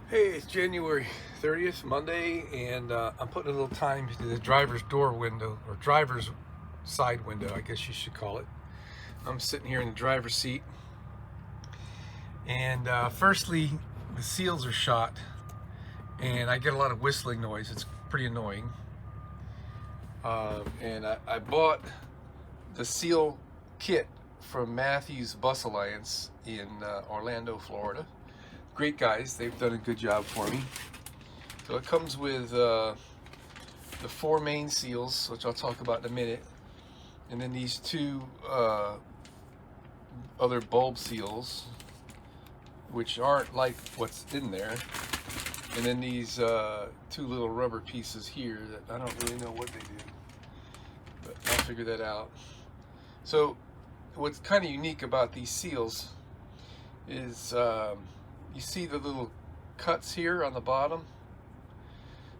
Hey, it's January 30th, Monday, and I'm putting a little time into the driver's door window, or driver's side window, I guess you should call it. I'm sitting here in the driver's seat, and firstly, the seals are shot, and I get a lot of whistling noise. It's pretty annoying. And I bought the seal kit from Matthews Bus Alliance in Orlando, Florida. Great guys, they've done a good job for me. So it comes with the 4 main seals, which I'll talk about in a minute, and then these 2 other bulb seals, which aren't like what's in there, and then these 2 little rubber pieces here that I don't really know what they do, but I'll figure that out. So what's kind of unique about these seals is you see the little cuts here on the bottom?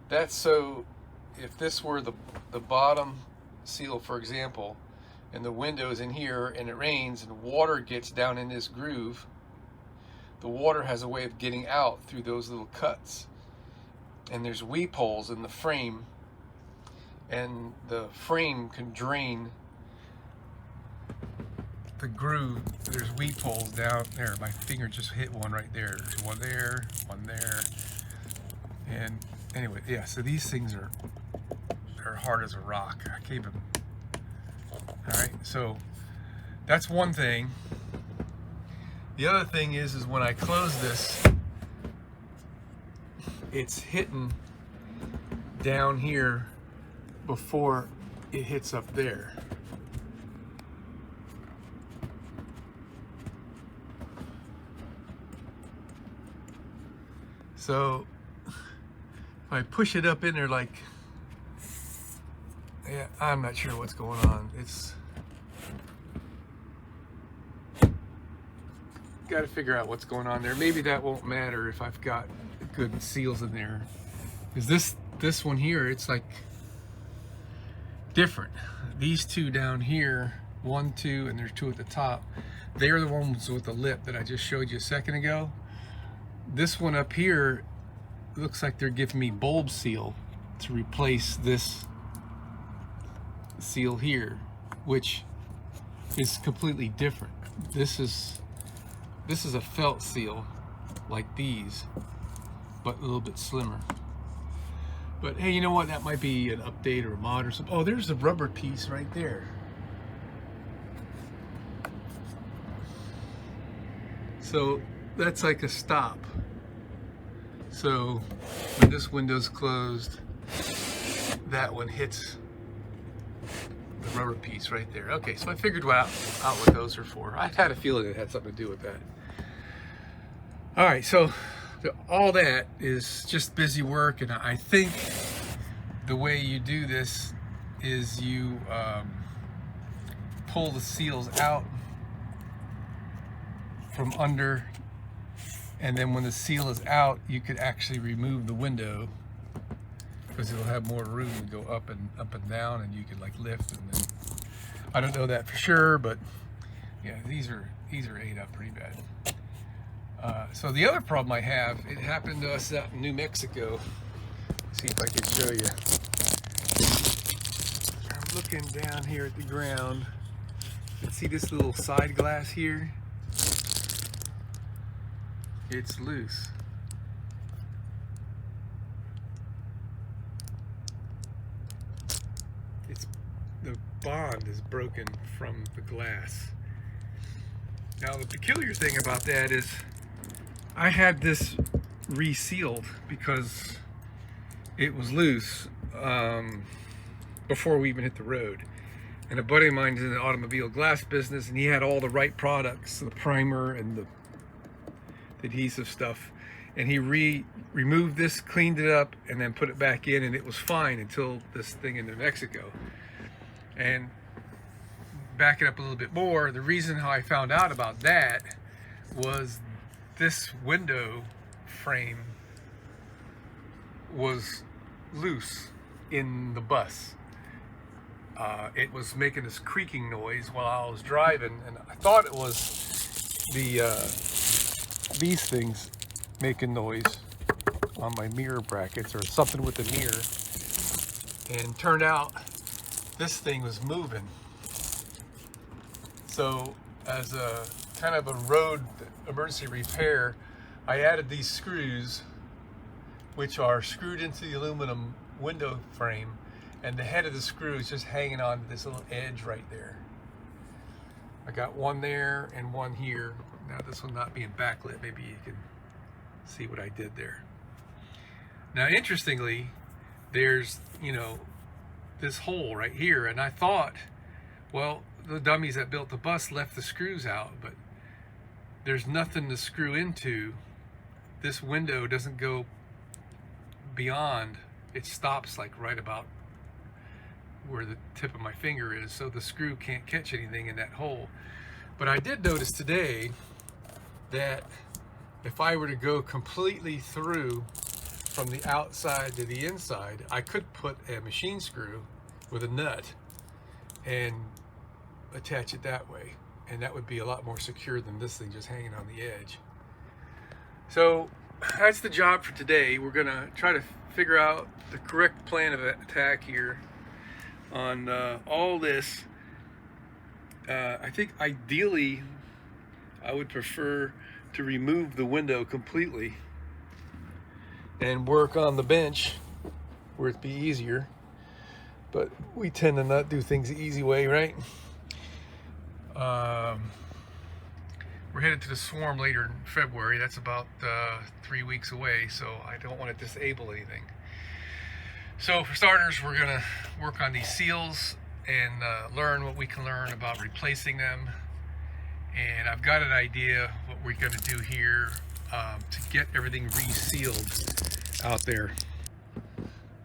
That's so if this were the bottom seal, for example, and the window's in here and it rains and water gets down in this groove, the water has a way of getting out through those little cuts. And there's weep holes in the frame, and the frame can drain the groove. There's weep holes down there. My finger just hit one right there. There's one there, one there. And anyway, yeah, so these things they're hard as a rock. I can't even. Alright, so that's one thing. The other thing is when I close this, it's hitting down here before it hits up there. So if I push it up in there, like, yeah, I'm not sure what's going on. It's got to figure out what's going on there. Maybe that won't matter if I've got good seals in there, because this one here, it's like different. These 2 down here, 1, 2, and there's 2 at the top, they're the ones with the lip that I just showed you a second ago. This one up here looks like they're giving me bulb seal to replace this seal here, which is completely different. This is a felt seal like these, but a little bit slimmer. But hey, you know what? That might be an update or a mod or something. Oh, there's the rubber piece right there. So that's like a stop. So when this window's closed, that one hits the rubber piece right there. Okay, so I figured out what those are for. I had a feeling it had something to do with that. All right, so all that is just busy work, and I think the way you do this is you pull the seals out from under, and then when the seal is out, you could actually remove the window, because it'll have more room to go up and down, and you could like lift, and then I don't know that for sure, but yeah, these are ate up pretty bad. So the other problem I have, it happened to us out in New Mexico. Let's see if I can show you. I'm looking down here at the ground. You can see this little side glass here. It's loose. The bond is broken from the glass. Now the peculiar thing about that is I had this resealed because it was loose before we even hit the road. And a buddy of mine is in the automobile glass business, and he had all the right products, the primer and the adhesive stuff, and he removed this, cleaned it up, and then put it back in, and it was fine until this thing in New Mexico. And back it up a little bit more, the reason how I found out about that was this window frame was loose in the bus. It was making this creaking noise while I was driving, and I thought it was these things making noise, on my mirror brackets or something with the mirror, and turned out this thing was moving. So as a kind of a road emergency repair, I added these screws, which are screwed into the aluminum window frame, and the head of the screw is just hanging on to this little edge right there. I got one there and one here. Now this one not being backlit, maybe you can see what I did there. Now interestingly, there's, you know, this hole right here, and I thought, well, the dummies that built the bus left the screws out, but there's nothing to screw into. This window doesn't go beyond, it stops like right about where the tip of my finger is, so the screw can't catch anything in that hole. But I did notice today that if I were to go completely through from the outside to the inside, I could put a machine screw with a nut and attach it that way, and that would be a lot more secure than this thing just hanging on the edge. So that's the job for today. We're gonna try to figure out the correct plan of attack here on all this. I think ideally I would prefer to remove the window completely and work on the bench where it'd be easier, but we tend to not do things the easy way, right? We're headed to the swarm later in February. That's about 3 weeks away, so I don't want to disable anything. So for starters, we're gonna work on these seals and learn what we can learn about replacing them. And I've got an idea what we're gonna do here to get everything resealed out there.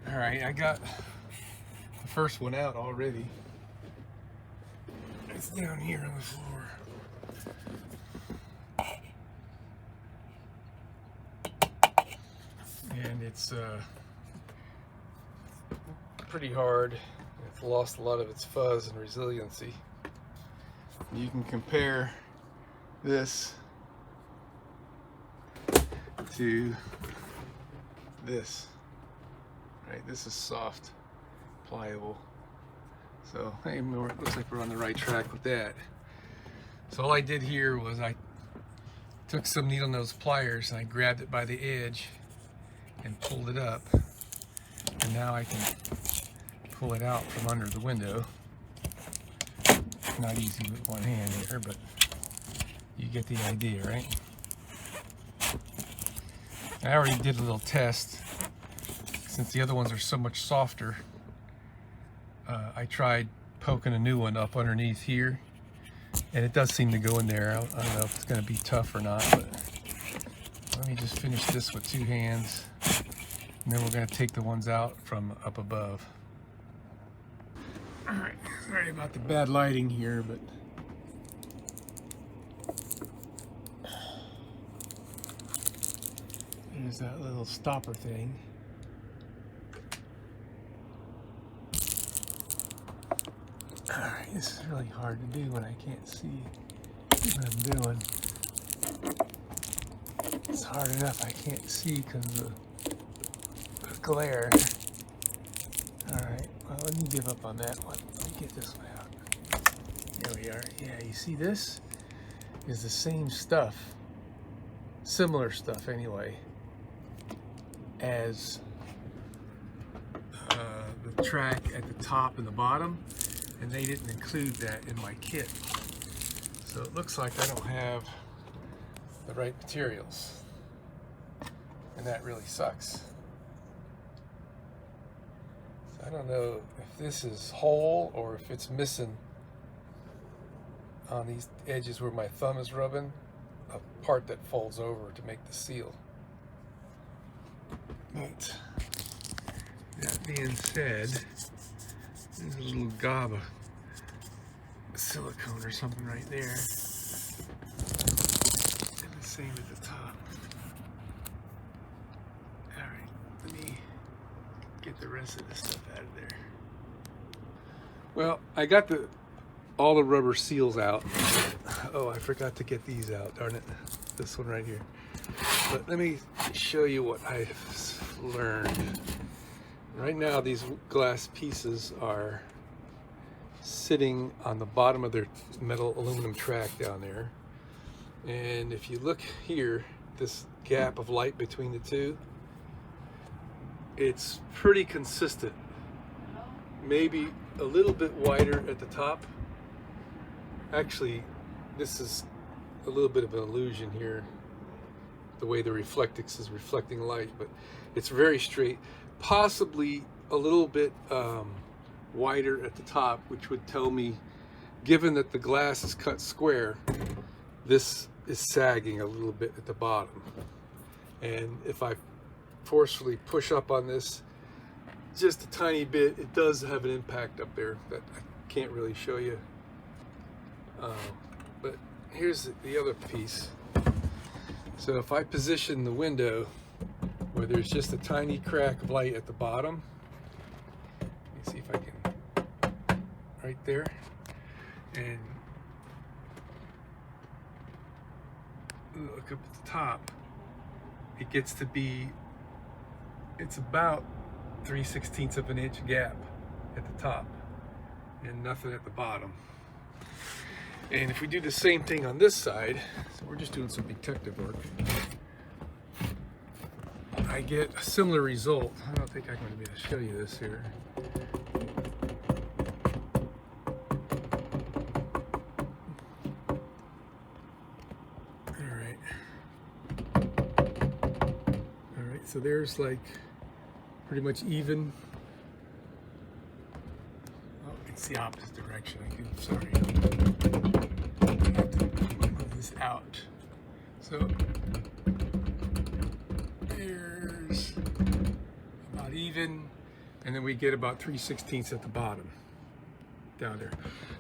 All right, I got the first one out already. It's down here on the floor. And it's pretty hard. It's lost a lot of its fuzz and resiliency. You can compare this to this. Right, this is soft, pliable. So hey, it looks like we're on the right track with that. So all I did here was I took some needle nose pliers and I grabbed it by the edge and pulled it up, and now I can pull it out from under the window. Not easy with one hand here, but you get the idea, right? I already did a little test. Since the other ones are so much softer, I tried poking a new one up underneath here, and it does seem to go in there. I don't know if it's going to be tough or not, but let me just finish this with two hands, and then we're going to take the ones out from up above. All right, sorry about the bad lighting here, but there's that little stopper thing. All right, this is really hard to do when I can't see what I'm doing. It's hard enough I can't see because of the glare. All right, well, let me give up on that one. Let me get this one out. There we are. Yeah, you see, this is the same stuff, similar stuff anyway, as the track at the top and the bottom, and they didn't include that in my kit. So it looks like I don't have the right materials, and that really sucks. I don't know if this is whole or if it's missing on these edges where my thumb is rubbing, a part that folds over to make the seal. But that being said, there's a little gob of silicone or something right there. And the same at the top. Alright, let me get the rest of this stuff out of there. Well, I got all the rubber seals out. Oh, I forgot to get these out, darn it. This one right here. But let me show you what I've learned. Right now, these glass pieces are sitting on the bottom of their metal aluminum track down there. And if you look here, this gap of light between the two, it's pretty consistent. Maybe a little bit wider at the top. Actually, this is a little bit of an illusion here, the way the reflectix is reflecting light, but it's very straight. Possibly a little bit wider at the top, which would tell me, given that the glass is cut square, this is sagging a little bit at the bottom. And if I forcefully push up on this just a tiny bit, it does have an impact up there that I can't really show you. But here's the other piece. So if I position the window where there's just a tiny crack of light at the bottom, let me see if I can, right there, and look up at the top, it gets to be, it's about 3/16 of an inch gap at the top and nothing at the bottom. And if we do the same thing on this side, so we're just doing some detective work, I get a similar result. I don't think I'm going to be able to show you this here. All right, so there's like pretty much even. Oh, it's the opposite direction. I'm sorry. I have to move this out. So there's about even, and then we get about 3/16 at the bottom down there.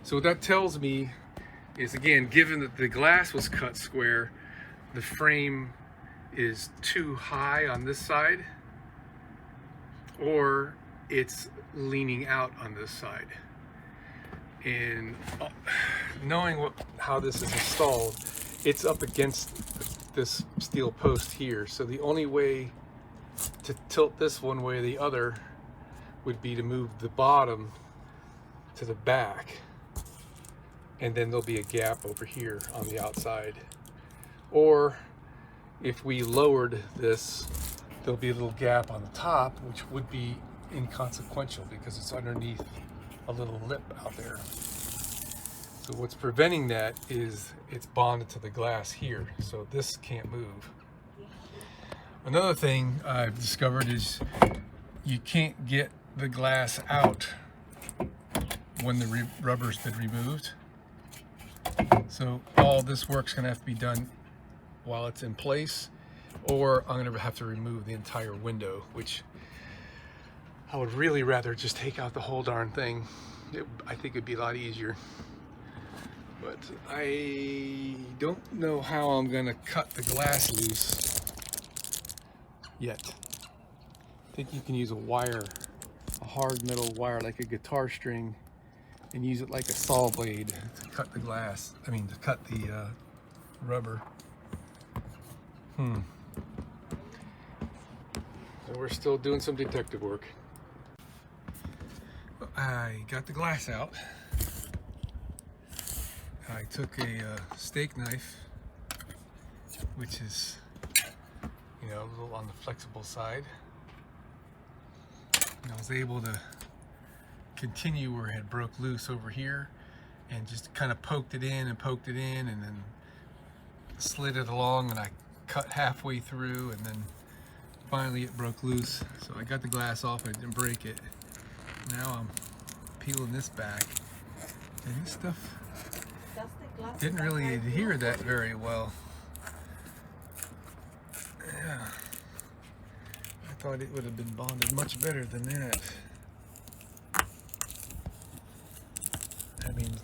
So what that tells me is, again, given that the glass was cut square, the frame is too high on this side, or it's leaning out on this side. And knowing how this is installed, it's up against this steel post here. So the only way to tilt this one way or the other would be to move the bottom to the back, and then there'll be a gap over here on the outside. Or if we lowered this, there'll be a little gap on the top, which would be inconsequential because it's underneath a little lip out there. So what's preventing that is it's bonded to the glass here, so this can't move. Another thing I've discovered is you can't get the glass out when the rubber's been removed. So all this work's gonna have to be done while it's in place, or I'm gonna have to remove the entire window, which I would really rather just take out the whole darn thing. I think it'd be a lot easier. But I don't know how I'm gonna cut the glass loose yet. I think you can use a wire, a hard metal wire like a guitar string, and use it like a saw blade to cut the glass. I mean, to cut the rubber. So we're still doing some detective work. I got the glass out. I took a steak knife, which is, you know, a little on the flexible side. And I was able to continue where it had broke loose over here, and just kind of poked it in and then slid it along, and I cut halfway through, and then finally it broke loose. So I got the glass off, I didn't break it. Now I'm peeling this back, and this stuff didn't really adhere that very well. Yeah, I thought it would have been bonded much better than that. I mean,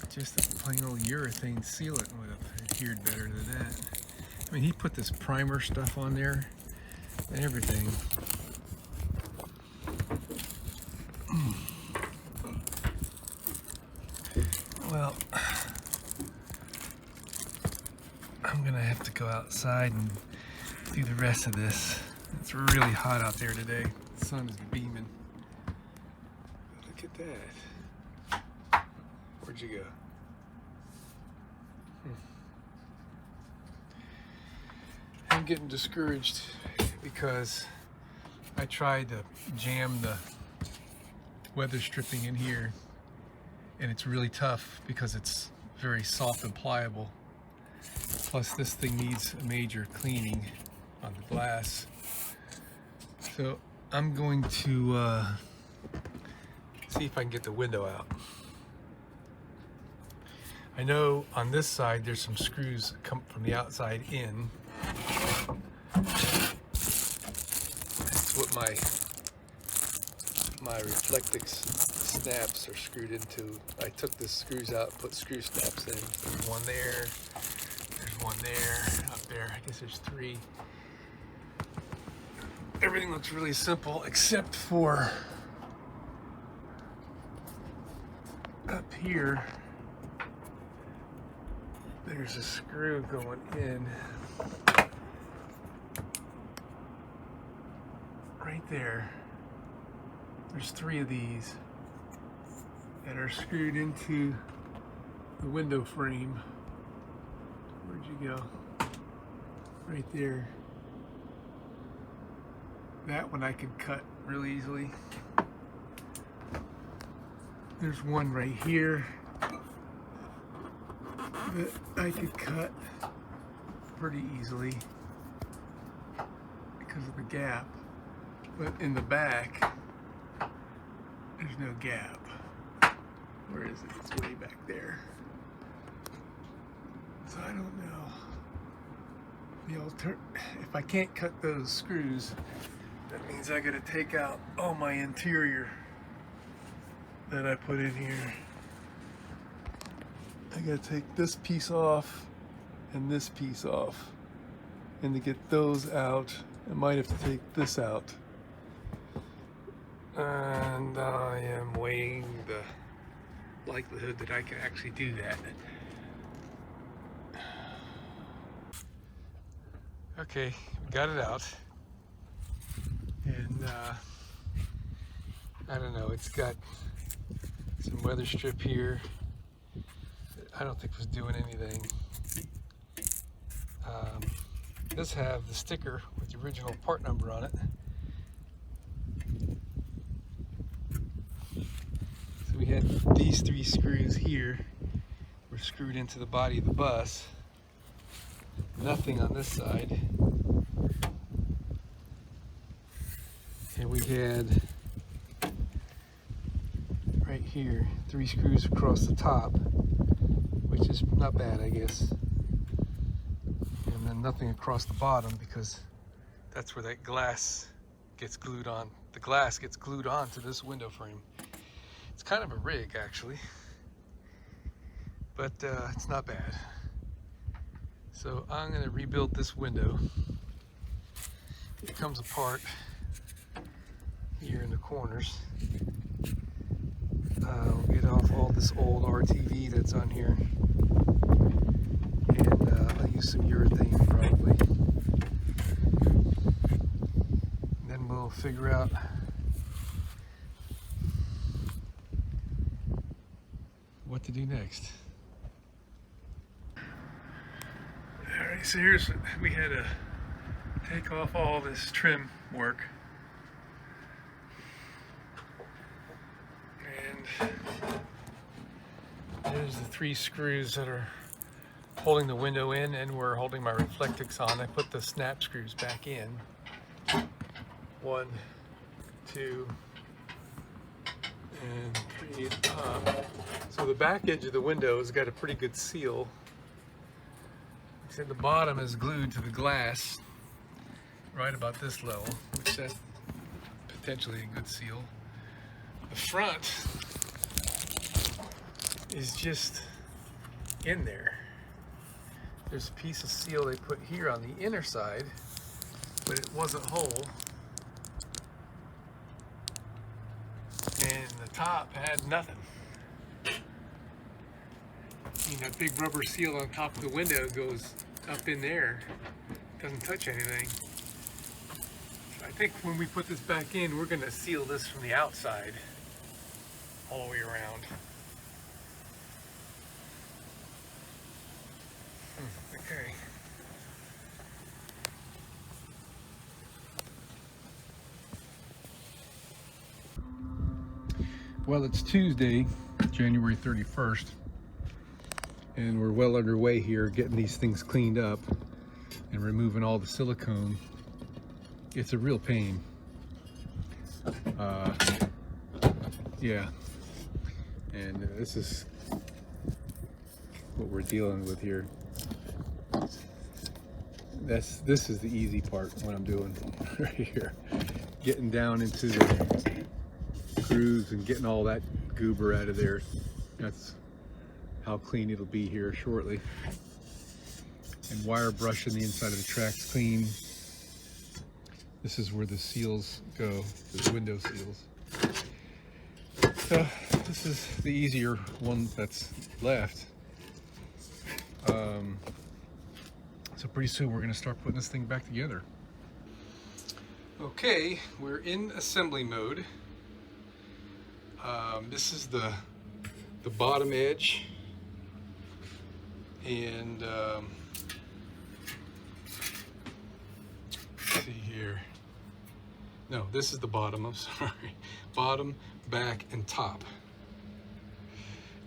just a plain old urethane sealant would have adhered better than that. I mean, he put this primer stuff on there and everything. Well, I'm gonna have to go outside and do the rest of this. It's really hot out there today. The sun is beaming. Look at that. Where'd you go? I'm getting discouraged because I tried to jam the weather stripping in here, and it's really tough because it's very soft and pliable. Plus this thing needs a major cleaning on the glass. So I'm going to see if I can get the window out. I know on this side there's some screws that come from the outside in. That's what my Reflectix snaps are screwed into. I took the screws out and put screw snaps in. There's one there, there's one there, up there. I guess there's three. Everything looks really simple except for up here. There's a screw going in right there. There's three of these that are screwed into the window frame. Where'd you go? Right there. That one I could cut real easily. There's one right here that I could cut pretty easily because of the gap. But in the back, there's no gap. Where is it? It's way back there. So I don't know. If I can't cut those screws, that means I gotta take out all my interior that I put in here. I gotta take this piece off and this piece off. And to get those out, I might have to take this out. And I am weighing the likelihood that I can actually do that. Okay, got it out. And I don't know, it's got some weather strip here that I don't think was doing anything. It does have the sticker with the original part number on it. So we had these three screws here were screwed into the body of the bus. Nothing on this side. And we had right here 3 screws across the top, which is not bad, I guess. And then nothing across the bottom because that's where that glass gets glued on. The glass gets glued onto this window frame. It's kind of a rig, actually, but it's not bad. So I'm going to rebuild this window. It comes apart here in the corners. We'll get off all this old RTV that's on here, and I'll use some urethane probably. And then we'll figure out what to do next. Alright, so here's, we had to take off all this trim work. And there's the 3 screws that are holding the window in, and we're holding my Reflectix on. I put the snap screws back in. 1, 2, and 3 at the top. So the back edge of the window has got a pretty good seal. Except the bottom is glued to the glass right about this level, which that's potentially a good seal. The front is just in there. There's a piece of seal they put here on the inner side, but it wasn't whole. And the top had nothing. I mean, that big rubber seal on top of the window goes up in there. Doesn't touch anything. I think when we put this back in, we're gonna seal this from the outside all the way around. Okay. Well, it's Tuesday, January 31st, and we're well underway here getting these things cleaned up and removing all the silicone. It's a real pain. Yeah, and this is what we're dealing with here. This is the easy part, what I'm doing right here. Getting down into the grooves and getting all that goober out of there. That's how clean it'll be here shortly. And wire brushing the inside of the tracks clean. This is where the seals go, the window seals. So this is the easier one that's left. So pretty soon we're gonna start putting this thing back together. Okay, we're in assembly mode. This is the bottom edge, and let's see here. No, this is the bottom, I'm sorry. Bottom, back, and top.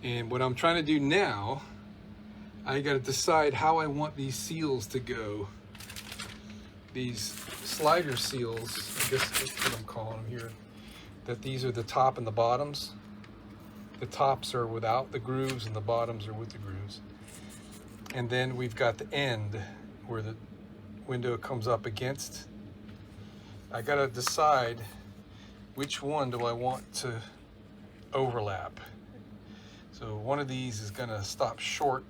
And what I'm trying to do now, I got to decide how I want these seals to go. These slider seals, I guess that's what I'm calling them here, that these are the top and the bottoms. The tops are without the grooves and the bottoms are with the grooves. And then we've got the end where the window comes up against. I got to decide which one do I want to overlap. So one of these is going to stop short.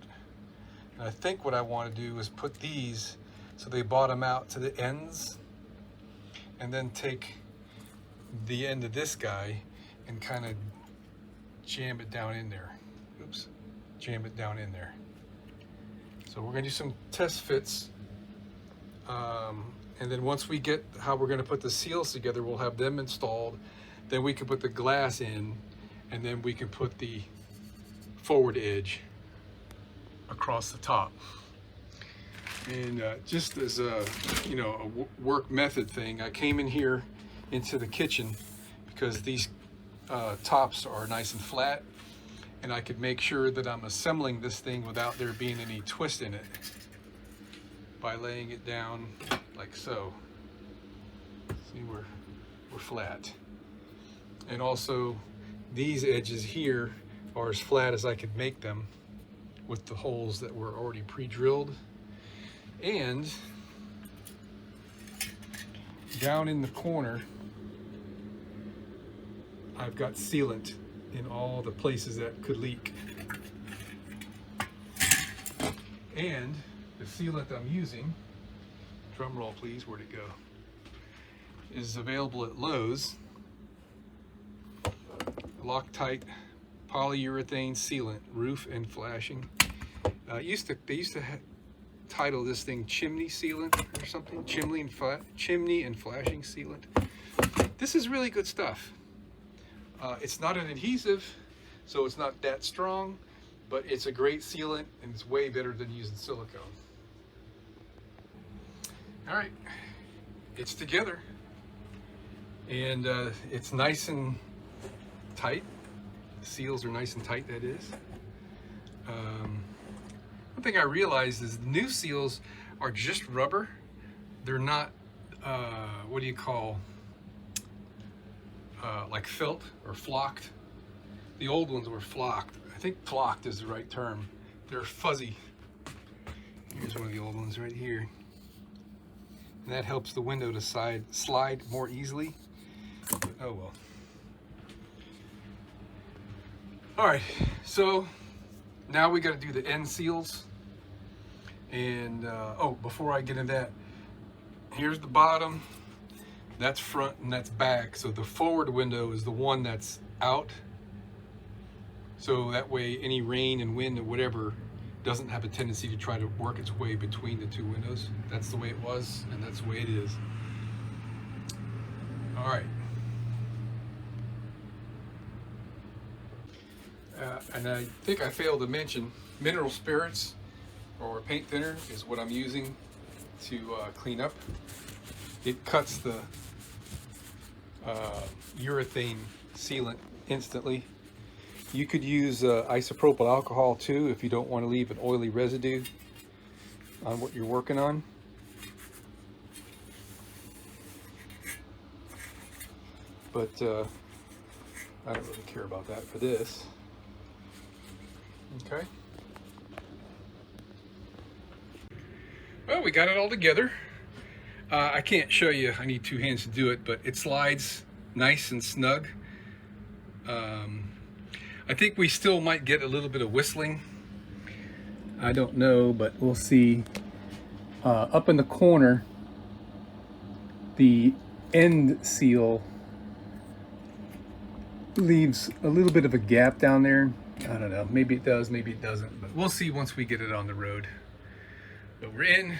And I think what I want to do is put these so they bottom out to the ends, and then take the end of this guy and kind of jam it down in there. Oops, jam it down in there. So we're gonna do some test fits. And then once we get how we're gonna put the seals together, we'll have them installed. Then we can put the glass in, and then we can put the forward edge across the top. And just as a, a work method thing, I came in here into the kitchen because these tops are nice and flat, and I could make sure that I'm assembling this thing without there being any twist in it by laying it down like so. See, we're flat. And also these edges here are as flat as I could make them with the holes that were already pre-drilled. And down in the corner, I've got sealant in all the places that could leak. And the sealant I'm using, drum roll please, where'd it go, is available at Lowe's. Loctite polyurethane sealant, roof and flashing. They used to title this thing chimney sealant or something, chimney and flashing sealant. This is really good stuff. It's not an adhesive, so it's not that strong, but it's a great sealant, and it's way better than using silicone. All right, it's together, and it's nice and tight. The seals are nice and tight, that is. One thing I realized is the new seals are just rubber. They're not, what do you call, like felt or flocked. The old ones were flocked. I think flocked is the right term. They're fuzzy. Here's one of the old ones right here. And that helps the window to slide more easily. But, oh well. All right, so now we got to do the end seals. And oh, before I get into that, here's the bottom, that's front, and that's back. So the forward window is the one that's out. So that way any rain and wind or whatever doesn't have a tendency to try to work its way between the two windows. That's the way it was, and that's the way it is. All right. And I think I failed to mention mineral spirits or paint thinner is what I'm using to clean up. It cuts the urethane sealant instantly. You could use isopropyl alcohol too if you don't want to leave an oily residue on what you're working on. But I don't really care about that for this. Okay. Well, we got it all together. I can't show you, I need 2 hands to do it, but it slides nice and snug. I think we still might get a little bit of whistling. I don't know, but we'll see. Up in the corner, the end seal leaves a little bit of a gap down there. I don't know, maybe it does, maybe it doesn't, but we'll see once we get it on the road. But we're in,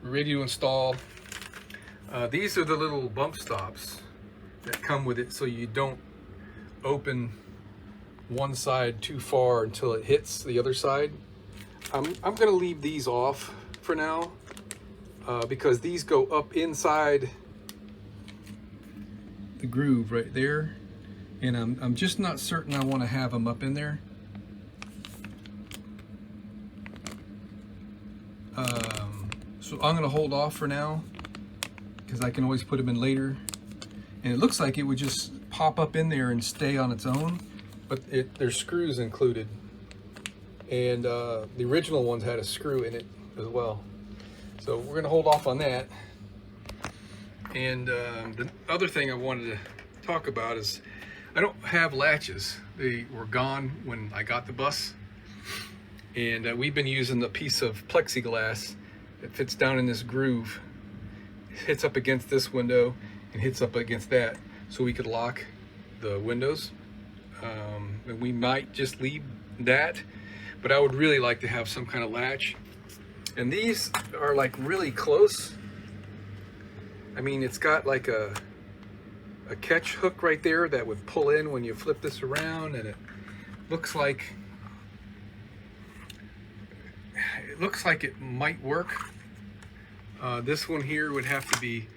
we're ready to install. These are the little bump stops that come with it, so you don't open one side too far until it hits the other side. I'm gonna leave these off for now because these go up inside the groove right there, and I'm just not certain I want to have them up in there. So I'm gonna hold off for now because I can always put them in later. And it looks like it would just pop up in there and stay on its own, but there's screws included. And the original ones had a screw in it as well. So we're gonna hold off on that. And the other thing I wanted to talk about is I don't have latches. They were gone when I got the bus. And we've been using a piece of plexiglass that fits down in this groove. It hits up against this window and hits up against that, so we could lock the windows. And we might just leave that, but I would really like to have some kind of latch. And these are like really close. I mean, it's got like a catch hook right there that would pull in when you flip this around, and it looks like it might work. This one here would have to be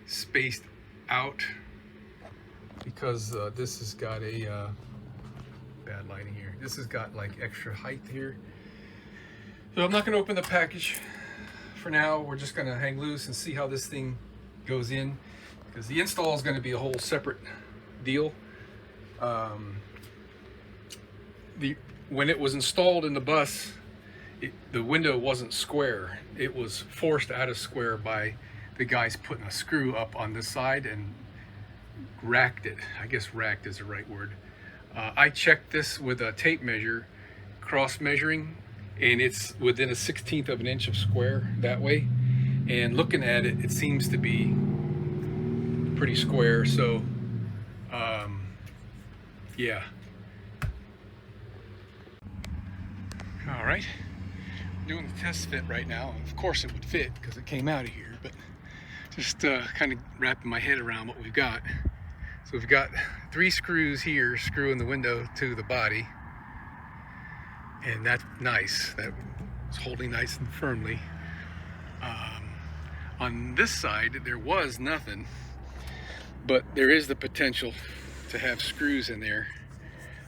spaced out because this has got a bad lighting here. This has got like extra height here. So I'm not going to open the package for now. We're just going to hang loose and see how this thing goes in, because the install is going to be a whole separate deal. When it was installed in the bus, the window wasn't square. It was forced out of square by the guys putting a screw up on this side and racked it. I guess racked is the right word. I checked this with a tape measure, cross measuring, and it's within a 1/16 of an inch of square that way. And looking at it, it seems to be pretty square. So, yeah. All right. Doing the test fit right now. Of course it would fit because it came out of here, but just kind of wrapping my head around what we've got. So we've got 3 screws here screwing the window to the body, and that's nice. That's holding nice and firmly. On this side there was nothing, but there is the potential to have screws in there.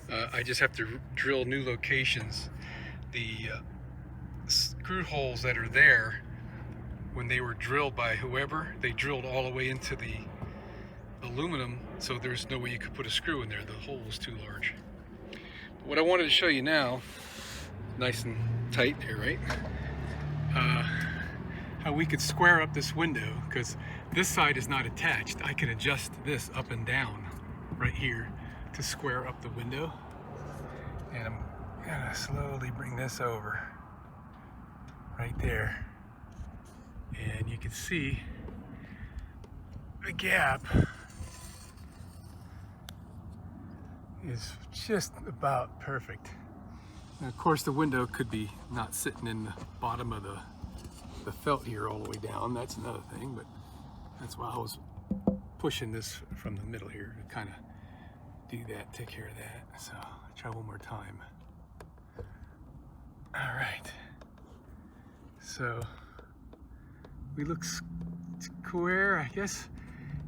I just have to drill new locations. The screw holes that are there, when they were drilled by whoever, they drilled all the way into the aluminum, so there's no way you could put a screw in there. The hole was too large. But what I wanted to show you now, nice and tight there, right? How we could square up this window, because this side is not attached. I can adjust this up and down right here to square up the window. And I'm gonna slowly bring this over right there, and you can see the gap is just about perfect. And of course the window could be not sitting in the bottom of the felt here all the way down. That's another thing, but that's why I was pushing this from the middle here to kind of do that, take care of that. So I'll try one more time. All right. So we look square. I guess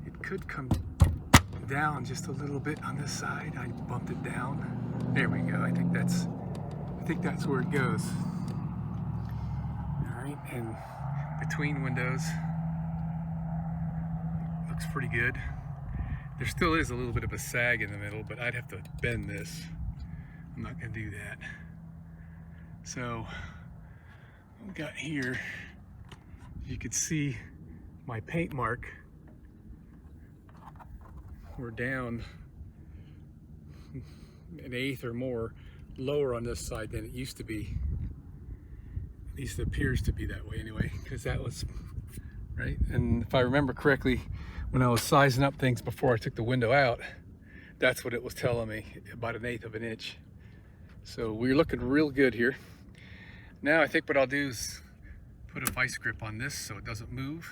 it could come down just a little bit on this side. I bumped it down. There we go. I think that's where it goes. All right, and between windows looks pretty good. There still is a little bit of a sag in the middle, but I'd have to bend this. I'm not gonna do that. So what we got here, you could see my paint mark. We're down an eighth or more lower on this side than it used to be. At least it appears to be that way anyway, because that was right. And if I remember correctly, when I was sizing up things before I took the window out, that's what it was telling me, about an eighth of an inch. So we're looking real good here. Now I think what I'll do is put a vice grip on this so it doesn't move,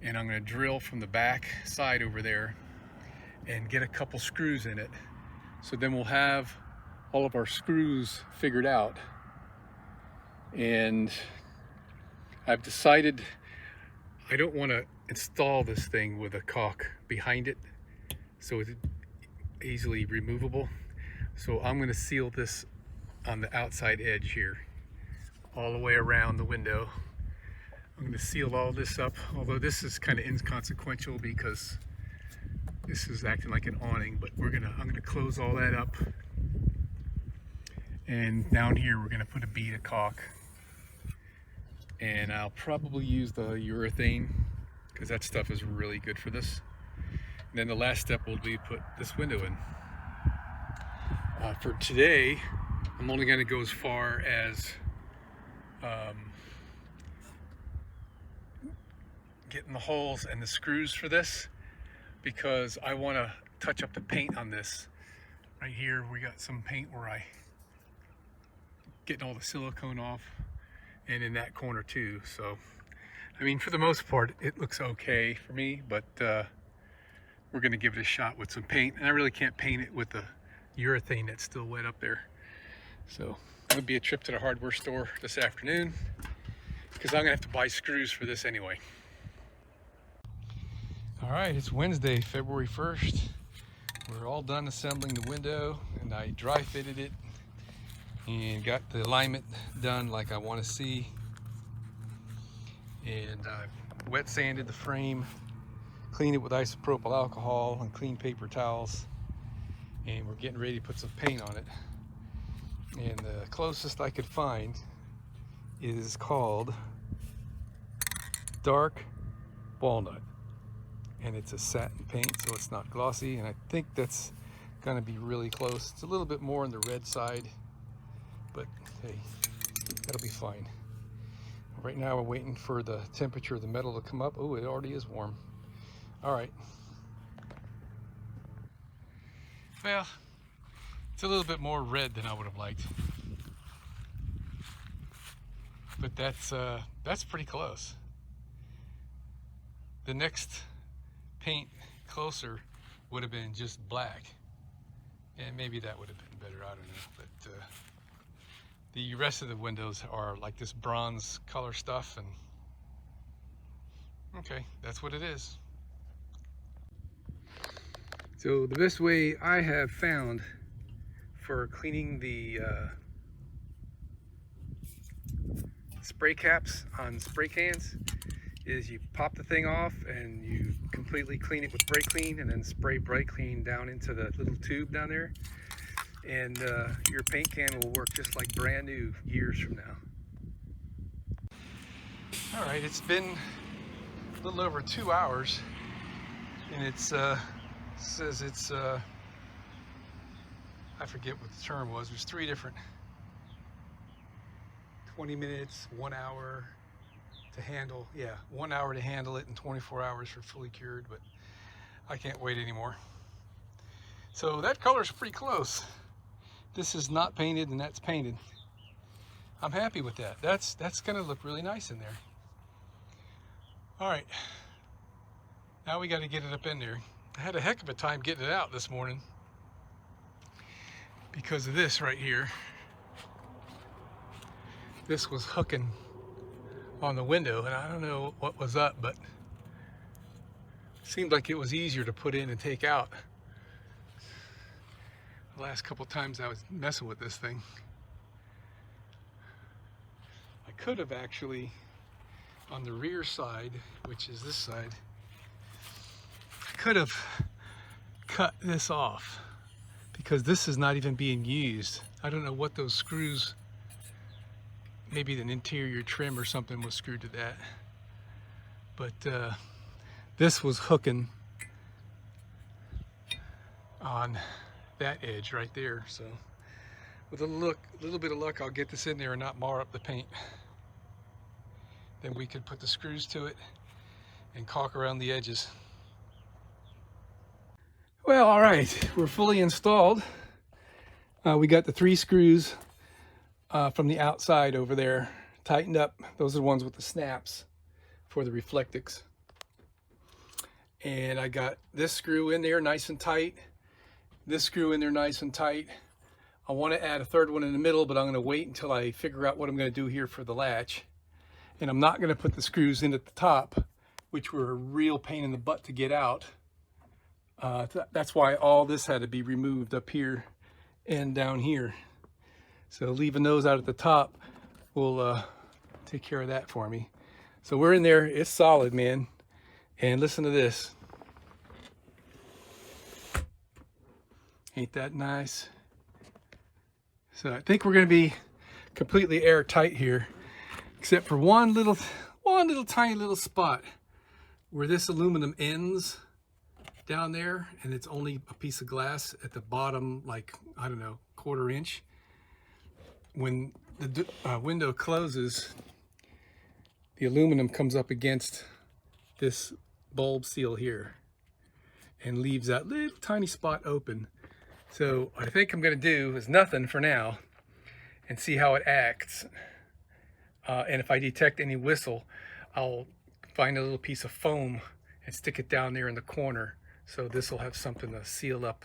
and I'm going to drill from the back side over there and get a couple screws in it. So then we'll have all of our screws figured out. And I've decided I don't want to install this thing with a caulk behind it, so it's easily removable. So I'm going to seal this on the outside edge here, all the way around the window. I'm going to seal all this up, although this is kind of inconsequential because this is acting like an awning, but I'm gonna close all that up. And down here we're gonna put a bead of caulk. And I'll probably use the urethane because that stuff is really good for this. And then the last step will be put this window in. For today, I'm only gonna go as far as getting the holes and the screws for this, because I want to touch up the paint on this. Right here we got some paint where I getting all the silicone off, and in that corner too. So I mean, for the most part it looks okay for me, but we're gonna give it a shot with some paint, and I really can't paint it with the urethane that's still wet up there. So it would be a trip to the hardware store this afternoon, because I'm gonna have to buy screws for this anyway. All right, it's Wednesday, February 1st. We're all done assembling the window, and I dry fitted it and got the alignment done like I want to see. And I wet sanded the frame, cleaned it with isopropyl alcohol and clean paper towels, and we're getting ready to put some paint on it. And the closest I could find is called Dark Walnut. And it's a satin paint, so it's not glossy, and I think that's gonna be really close. It's a little bit more on the red side, but hey, that'll be fine. Right now we're waiting for the temperature of the metal to come up. Oh, it already is warm. All right. Well, it's a little bit more red than I would have liked, but that's pretty close. The next paint closer would have been just black, and maybe that would have been better, I don't know. But the rest of the windows are like this bronze color stuff, and okay, that's what it is. So the best way I have found for cleaning the spray caps on spray cans is you pop the thing off and you completely clean it with brake clean, and then spray brake clean down into the little tube down there, and your paint can will work just like brand new years from now. All right, it's been a little over 2 hours, and it says it's I forget what the term was. There's 3 different 20 minutes, 1 hour to handle. Yeah, 1 hour to handle it and 24 hours for fully cured, but I can't wait anymore. So that color's pretty close. This is not painted and that's painted. I'm happy with that. That's gonna look really nice in there. All right, now we got to get it up in there. I had a heck of a time getting it out this morning because of this right here. This was hooking on the window, and I don't know what was up, but it seemed like it was easier to put in and take out. The last couple times I was messing with this thing, I could have actually, on the rear side, which is this side, I could have cut this off because this is not even being used. I don't know what those screws, maybe an interior trim or something was screwed to that, but this was hooking on that edge right there. So with a little bit of luck, I'll get this in there and not mar up the paint. Then we could put the screws to it and caulk around the edges. Well, all right, we're fully installed. We got the 3 screws from the outside over there tightened up. Those are the ones with the snaps for the Reflectix. And I got this screw in there nice and tight. This screw in there nice and tight. I want to add a third one in the middle, but I'm going to wait until I figure out what I'm going to do here for the latch. And I'm not going to put the screws in at the top, which were a real pain in the butt to get out. That's why all this had to be removed up here and down here. So leaving those out at the top will take care of that for me. So we're in there. It's solid, man. And listen to this. Ain't that nice? So I think we're going to be completely airtight here, except for one little tiny little spot where this aluminum ends down there, and it's only a piece of glass at the bottom, like, I don't know, 1/4 inch. When the window closes, the aluminum comes up against this bulb seal here and leaves that little tiny spot open. So what I think I'm going to do is nothing for now and see how it acts. And if I detect any whistle, I'll find a little piece of foam and stick it down there in the corner. So this will have something to seal up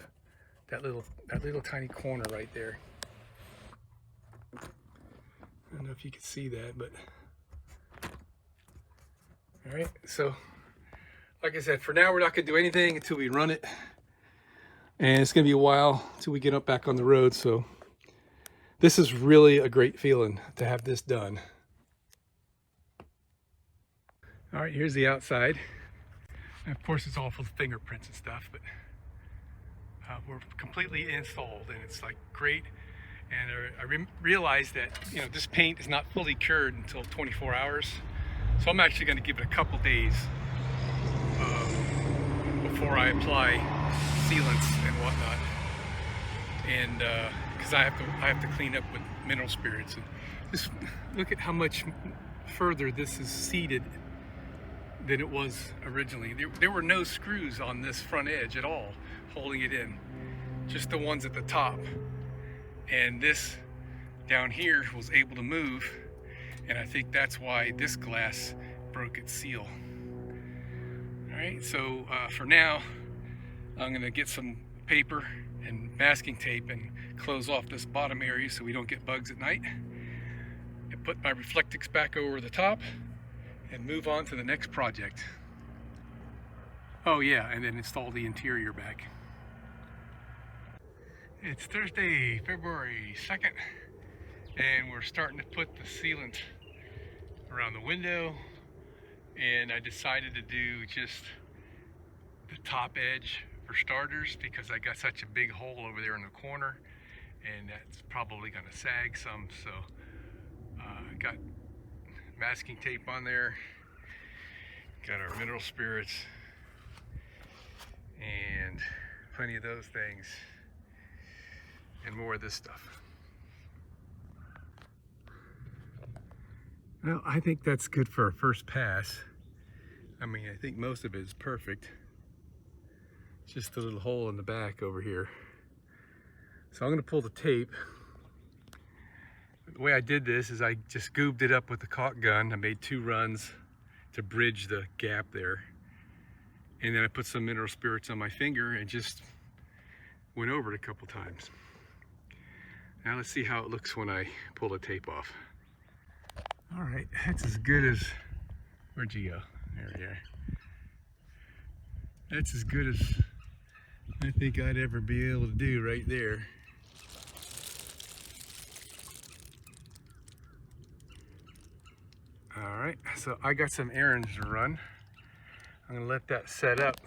that little tiny corner right there. I don't know if you can see that, but all right. So like I said, for now we're not going to do anything until we run it, and it's going to be a while until we get up back on the road. So this is really a great feeling to have this done. All right, here's the outside. And of course, it's all full of fingerprints and stuff, but we're completely installed, and it's like great. And I realized that, you know, this paint is not fully cured until 24 hours. So I'm actually going to give it a couple days before I apply sealants and whatnot. And because I have to clean up with mineral spirits. And just look at how much further this is seated than it was originally. There were no screws on this front edge at all holding it in, just the ones at the top. And this down here was able to move, and I think that's why this glass broke its seal. All right, so for now, I'm gonna get some paper and masking tape and close off this bottom area so we don't get bugs at night, and put my Reflectix back over the top and move on to the next project. Oh yeah, and then install the interior back. It's Thursday, February 2nd, and we're starting to put the sealant around the window, and I decided to do just the top edge for starters because I got such a big hole over there in the corner, and that's probably going to sag some. So I got masking tape on there, got our mineral spirits, and plenty of those things, and more of this stuff. Well, I think that's good for a first pass. I mean, I think most of it is perfect. Just a little hole in the back over here. So I'm going to pull the tape. the way I did this is I just goobed it up with the caulk gun. I made 2 runs to bridge the gap there. And then I put some mineral spirits on my finger and just went over it a couple times. Now let's see how it looks when I pull the tape off. All right, that's as good as, where'd you go? There we are. That's as good as I think I'd ever be able to do right there. All right, so I got some errands to run. I'm gonna let that set up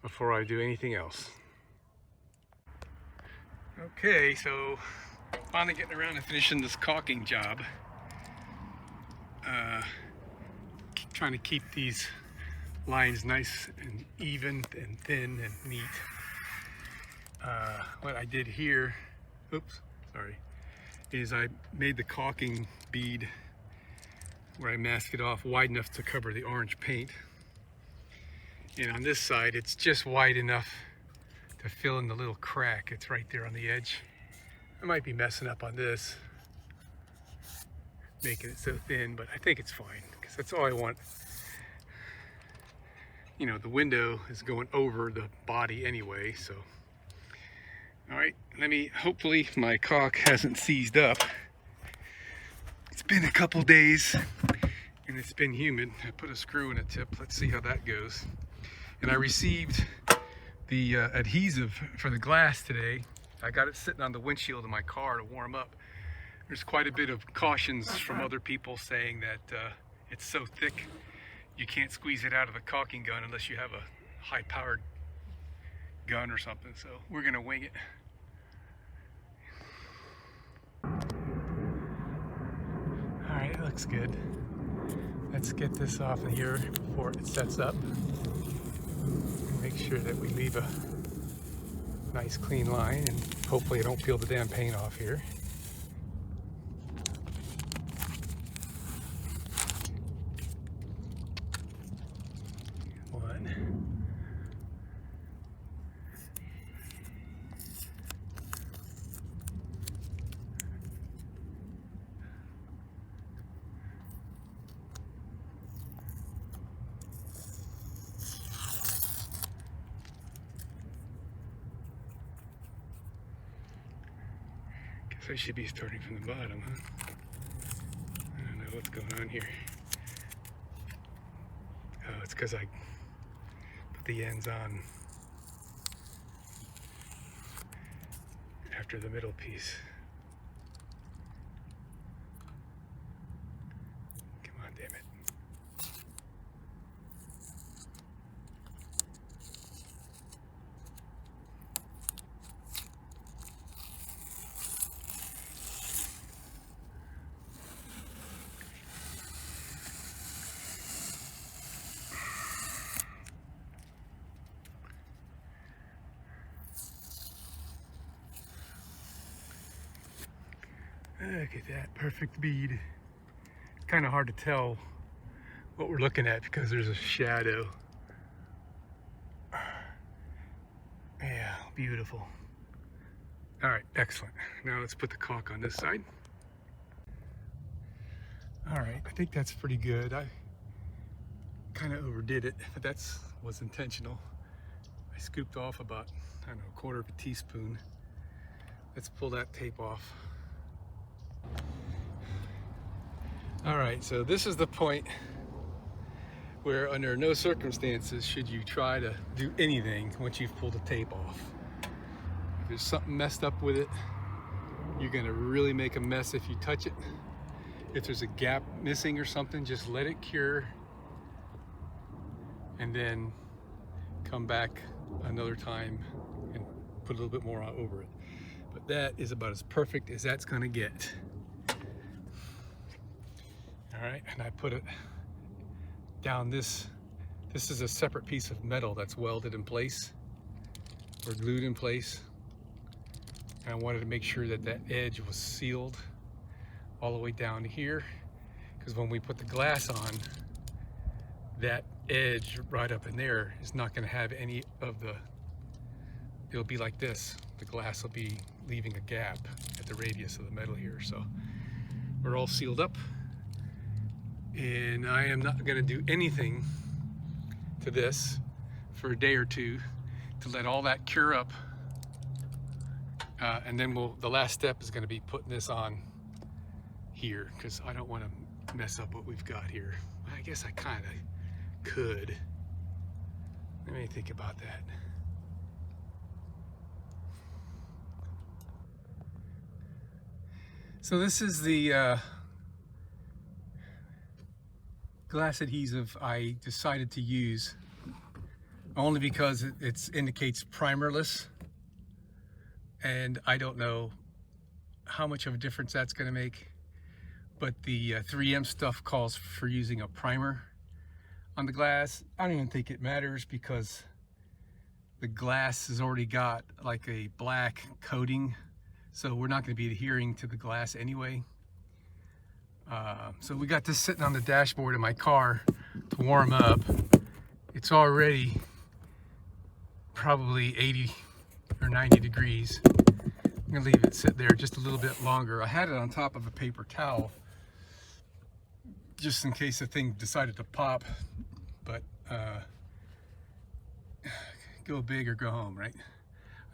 before I do anything else. Okay, so finally getting around to finishing this caulking job. Trying to keep these lines nice and even and thin and neat. What I did here, oops, sorry, is I made the caulking bead where I mask it off wide enough to cover the orange paint. And on this side, it's just wide enough to fill in the little crack. It's right there on the edge. I might be messing up on this, making it so thin, but I think it's fine because that's all I want. You know, the window is going over the body anyway, so. All right, hopefully my caulk hasn't seized up. It's been a couple days and it's been humid. I put a screw in a tip. Let's see how that goes. And I received the adhesive for the glass today. I got it sitting on the windshield of my car to warm up. There's quite a bit of cautions from other people saying that it's so thick you can't squeeze it out of the caulking gun unless you have a high-powered gun or something. So we're gonna wing it. All right, it looks good. Let's get this off of here before it sets up. Make sure that we leave a nice clean line, and hopefully I don't peel the damn paint off here. I should be starting from the bottom, huh? I don't know what's going on here. Oh, it's because I put the ends on after the middle piece. Come on, damn it. Look at that perfect bead. Kind of hard to tell what we're looking at because there's a shadow. Yeah, beautiful. All right, excellent. Now let's put the caulk on this side. All right, I think that's pretty good. I kind of overdid it, but was intentional. I scooped off about, I don't know, 1/4 of a teaspoon. Let's pull that tape off. All right, so this is the point where under no circumstances should you try to do anything once you've pulled the tape off. If there's something messed up with it, you're gonna really make a mess if you touch it. If there's a gap missing or something, just let it cure and then come back another time and put a little bit more over it. But that is about as perfect as that's gonna get. All right, and I put it down this is a separate piece of metal that's welded in place or glued in place. And I wanted to make sure that that edge was sealed all the way down here, because when we put the glass on, that edge right up in there is not going to have any of the it'll be like this. The glass will be leaving a gap at the radius of the metal here. So we're all sealed up, and I am not going to do anything to this for a day or two to let all that cure up, and then the last step is going to be putting this on here, because I don't want to mess up what we've got here. I guess I kind of could. Let me think about that. So this is the glass adhesive I decided to use only because it indicates primerless, and I don't know how much of a difference that's going to make, but the 3M stuff calls for using a primer on the glass. I don't even think it matters because the glass has already got like a black coating, so we're not going to be adhering to the glass anyway. So we got this sitting on the dashboard of my car to warm up. It's already probably 80 or 90 degrees. I'm gonna leave it sit there just a little bit longer. I had it on top of a paper towel just in case the thing decided to pop, but go big or go home, right?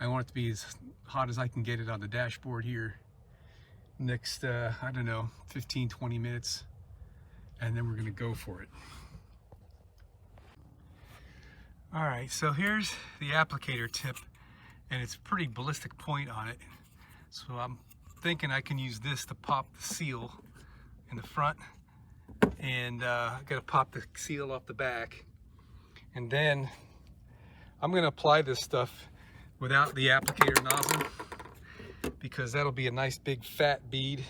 I want it to be as hot as I can get it on the dashboard here next, I don't know, 15-20 minutes, and then we're gonna go for it. All right, so here's the applicator tip, and it's a pretty ballistic point on it. So I'm thinking I can use this to pop the seal in the front, and I gotta pop the seal off the back, and then I'm gonna apply this stuff without the applicator nozzle, because that'll be a nice big fat bead,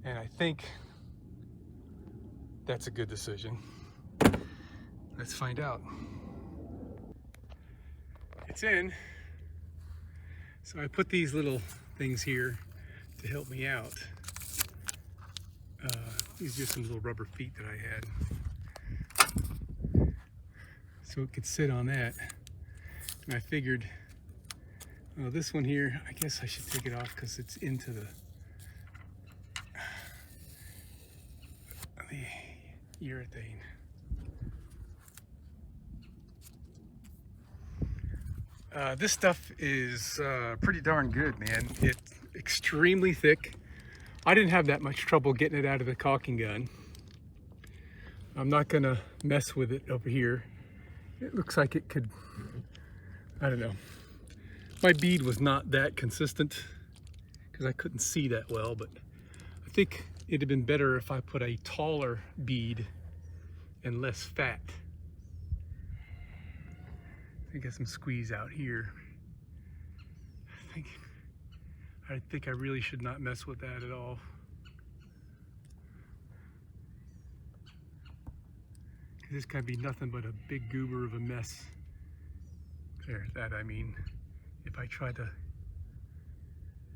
and I think that's a good decision. Let's find out. It's in. So I put these little things here to help me out. These are just some little rubber feet that I had. So it could sit on that. And I figured, well, this one here, I guess I should take it off because it's into the urethane. This stuff is pretty darn good, man. It's extremely thick. I didn't have that much trouble getting it out of the caulking gun. I'm not gonna mess with it over here. It looks like it could, I don't know. My bead was not that consistent because I couldn't see that well, but I think it'd have been better if I put a taller bead and less fat. I got some squeeze out here. I think I really should not mess with that at all. This can be nothing but a big goober of a mess. There, that I mean, if I try to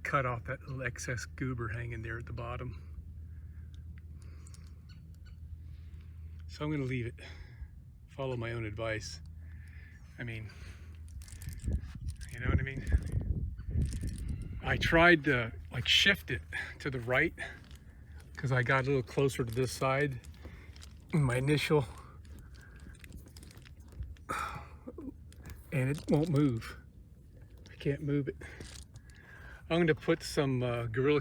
cut off that little excess goober hanging there at the bottom. So I'm gonna leave it, follow my own advice. I mean, you know what I mean? I tried to like shift it to the right because I got a little closer to this side in my initial, and it won't move. I can't move it. I'm going to put some Gorilla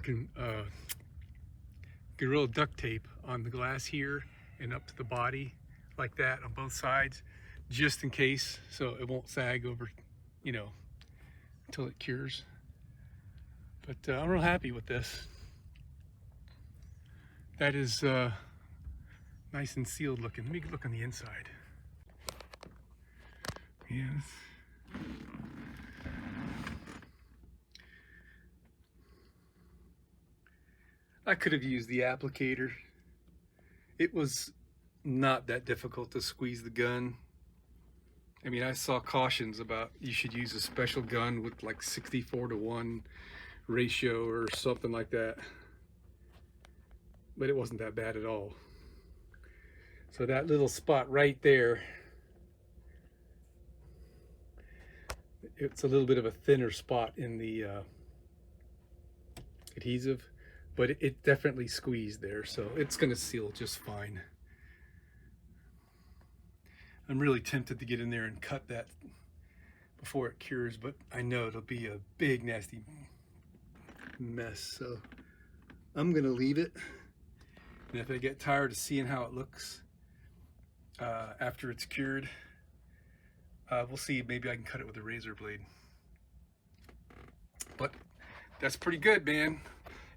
duct tape on the glass here and up to the body like that on both sides, just in case, so it won't sag over, you know, until it cures. But I'm real happy with this. That is nice and sealed looking. Let me look on the inside. Yes. I could have used the applicator. It was not that difficult to squeeze the gun. I mean, I saw cautions about you should use a special gun with like 64-to-1 ratio or something like that. But it wasn't that bad at all. So that little spot right there it's a little bit of a thinner spot in the adhesive, but it definitely squeezed there, so it's going to seal just fine. I'm really tempted to get in there and cut that before it cures, but I know it'll be a big nasty mess, so I'm going to leave it. And if I get tired of seeing how it looks after it's cured, we'll see. Maybe I can cut it with a razor blade. But that's pretty good, man.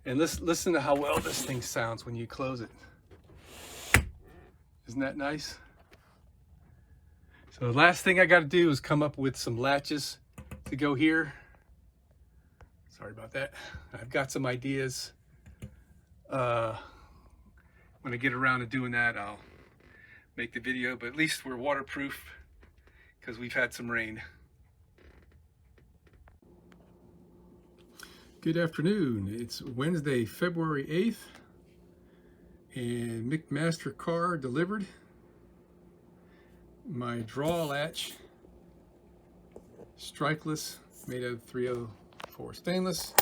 And listen to how well this thing sounds when you close it. Isn't that nice? So the last thing I got to do is come up with some latches to go here. Sorry about that. I've got some ideas. When I get around to doing that, I'll make the video, but at least we're waterproof because we've had some rain. Good afternoon. It's Wednesday, February 8th, and McMaster car delivered. My draw latch, strikeless, made out of 304 stainless,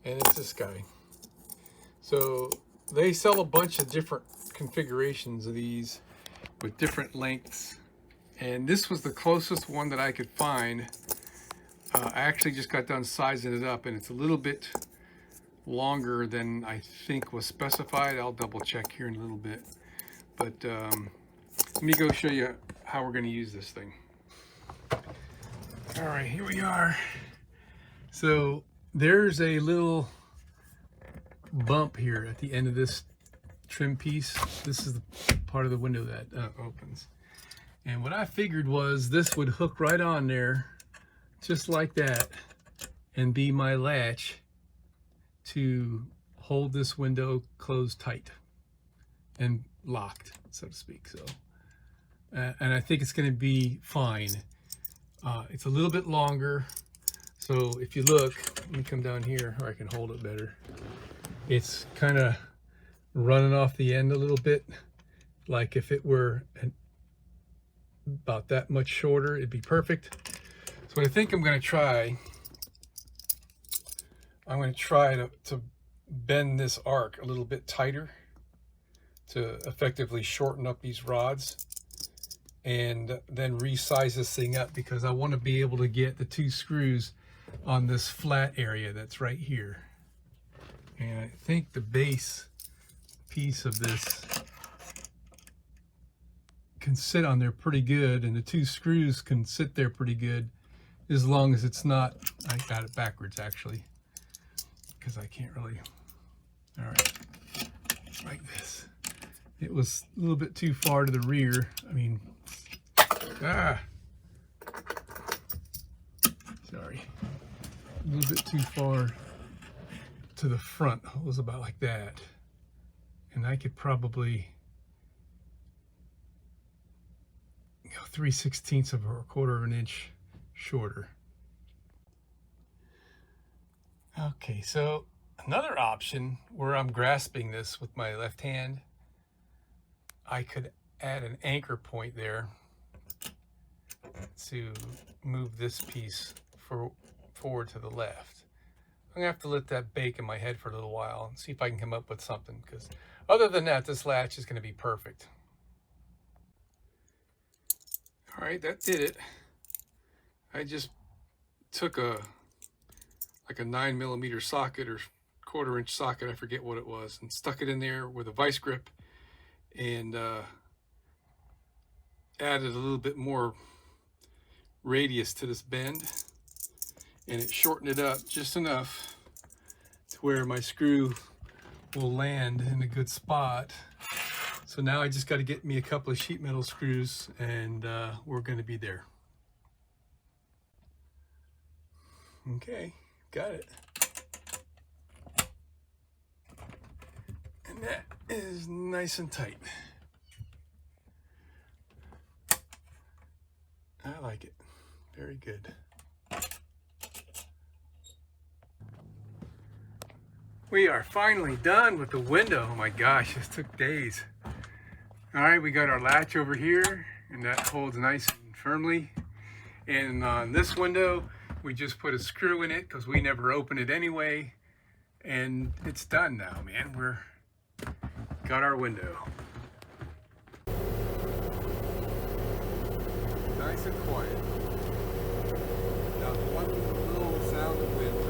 and it's this guy. So they sell a bunch of different configurations of these with different lengths, and this was the closest one that I could find. I actually just got done sizing it up, and it's a little bit longer than I think was specified. I'll double check here in a little bit, but let me go show you how we're going to use this thing. All right, here we are. So there's a little bump here at the end of this trim piece. This is the part of the window that opens. And what I figured was this would hook right on there, just like that, and be my latch to hold this window closed tight and locked, so to speak. So, and I think it's going to be fine. It's a little bit longer, so if you look, let me come down here where I can hold it better. It's kind of running off the end a little bit, like if it were about that much shorter, it'd be perfect. So what I think I'm going to try to bend this arc a little bit tighter to effectively shorten up these rods, and then resize this thing up, because I want to be able to get the 2 screws on this flat area that's right here. And I think the base piece of this can sit on there pretty good, and the 2 screws can sit there pretty good, as long as it's not, I got it backwards actually, because I can't really, all right, like this. It was a little bit too far to the rear. I mean, sorry, a little bit too far to the front. It was about like that. And I could probably go 3/16 of or 1/4 of an inch shorter. Okay, so another option where I'm grasping this with my left hand, I could add an anchor point there to move this piece forward to the left. I'm gonna have to let that bake in my head for a little while and see if I can come up with something, because other than that, this latch is gonna be perfect. All right, that did it. I just took like a 9mm socket or 1/4 inch socket, I forget what it was, and stuck it in there with a vice grip, and added a little bit more radius to this bend, and it shortened it up just enough to where my screw will land in a good spot. So now I just got to get me a couple of sheet metal screws, and we're going to be there. Okay, got it. And that is nice and tight. I like it. Very good. We are finally done with the window. Oh my gosh, this took days. All right, we got our latch over here, and that holds nice and firmly. And on this window, we just put a screw in it because we never open it anyway. And it's done now, man. We're got our window. Nice and quiet. Not one little sound of wind.